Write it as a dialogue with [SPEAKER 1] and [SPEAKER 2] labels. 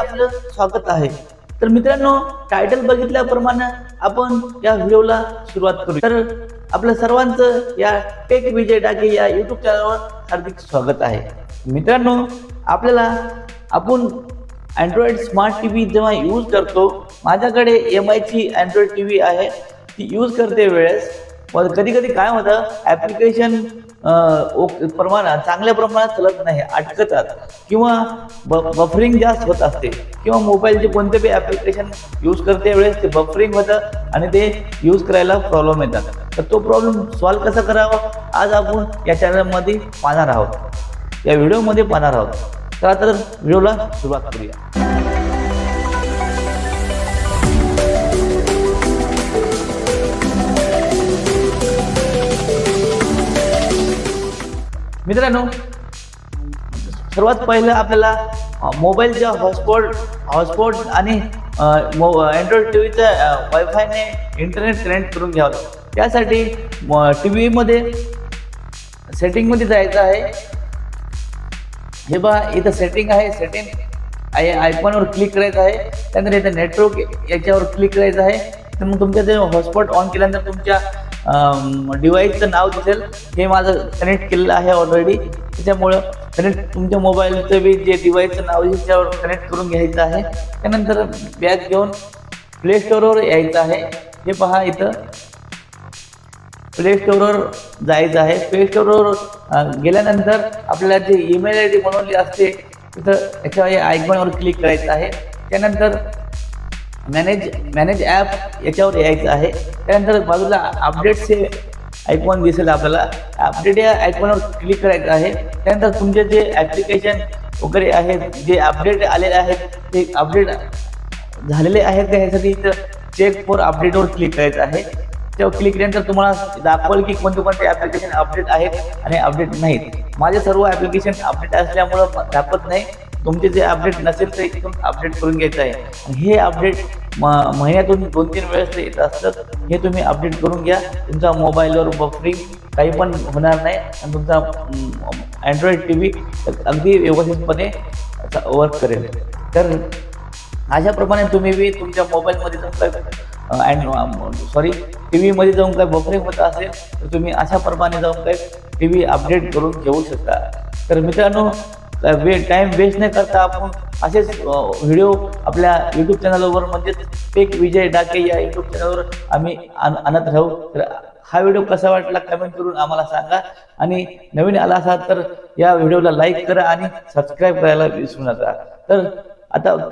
[SPEAKER 1] आपलं स्वागत आहे। तर मित्रांनो, टायटल बघितल्याप्रमाणे आपण या व्हिडिओला सुरुवात करू। तर आपल्या सर्वांचं या टेक विजय डाके या YouTube चॅनलवर हार्दिक स्वागत आहे। मित्रांनो, आपण अँड्रॉइड स्मार्ट टीव्ही जेव्हा यूज करतो, माझ्याकडे MI ची अँड्रॉइड टीव्ही आहे, ती यूज करते वेळेस कधी कधी काय होतं, ॲप्लिकेशन चांगल्या प्रमाणात चलत नाही, अटकतात किंवा बफरिंग जास्त होत असते किंवा मोबाईलचे कोणते बी ॲप्लिकेशन यूज करते वेळेस ते बफरिंग होतं आणि ते यूज करायला प्रॉब्लेम येतात। तर तो प्रॉब्लेम सॉल्व्ह कसा करावा आज आपण या चॅनलमध्ये पाहणार आहोत, या व्हिडिओमध्ये पाहणार आहोत। तर व्हिडिओला सुरुवात करूया। मित्रांनो, सर्वात पहिलं आपल्याला मोबाईलच्या हॉटस्पॉट आणि अँड्रॉइड टीव्हीच्या वायफायने इंटरनेट कनेक्ट करून घ्यावं। त्यासाठी टीव्हीमध्ये सेटिंगमध्ये जायचं आहे। हे पहा, इथं सेटिंग आहे, सेटिंग आयकॉनवर क्लिक करायचं आहे। त्यानंतर इथं नेटवर्क याच्यावर क्लिक करायचं आहे। तर मग तुमच्या जे हॉटस्पॉट ऑन केल्यानंतर तुमच्या डिव्हाइसचं नाव दिसेल, हे माझं कनेक्ट केलेलं आहे ऑलरेडी। त्याच्यामुळं तुमच्या मोबाईलचं बी जे डिव्हाइसचं नाव आहे त्याच्यावर कनेक्ट करून घ्यायचं आहे। त्यानंतर बॅग घेऊन प्ले स्टोअरवर यायचं आहे। हे पहा, इथं प्ले स्टोअरवर जायचं आहे। प्ले स्टोअरवर गेल्यानंतर आपल्याला जे ईमेल ID बनवली असते तिथं याच्या आयकॉनवर क्लिक करायचं आहे। त्यानंतर मॅनेज ॲप याच्यावर यायचं आहे। त्यानंतर बाजूला अपडेटचे आयकॉन दिसेल, आपल्याला अपडेट या आयकॉनवर क्लिक करायचं आहे। त्यानंतर तुमचे जे ॲप्लिकेशन वगैरे आहेत, जे अपडेट आलेले आहेत ते अपडेट झालेले आहेत का ह्यासाठी इथं चेक फॉर अपडेटवर क्लिक करायचं आहे। तेव्हा क्लिक केल्यानंतर तुम्हाला दाखवल की कोणते कोणते ॲप्लिकेशन अपडेट आहेत आणि अपडेट नाहीत। माझे सर्व ॲप्लिकेशन अपडेट असल्यामुळं दाखवत नाही। तुमचे जे अपडेट नसेल तर इथून अपडेट करून घ्यायचं आहे। आणि हे अपडेट महिन्यातून 2-3 वेळेस येत असतात। हे तुम्ही अपडेट करून घ्या, तुमचा मोबाईलवर बफरिंग काही पण होणार नाही आणि तुमचा अँड्रॉइड टीव्ही अगदी व्यवस्थितपणे वर्क करेल। तर अशाप्रमाणे तुम्ही बी तुमच्या मोबाईलमध्ये टीव्हीमध्ये जाऊन काय बफरिंग होत असेल तर तुम्ही अशाप्रमाणे जाऊन काय टीव्ही अपडेट करून घेऊ शकता। तर मित्रांनो, टाइम वेस्ट न करता आपण असेच व्हिडिओ आपल्या YouTube चॅनलवर म्हणजेच टेक विजय डाके या YouTube चॅनलवर आम्ही आणत राहू। तर हा व्हिडिओ कसा वाटला कमेंट करून आम्हाला सांगा आणि नवीन आला असाल तर या व्हिडिओला लाईक करा आणि सबस्क्राईब करायला विसरू नका। तर आता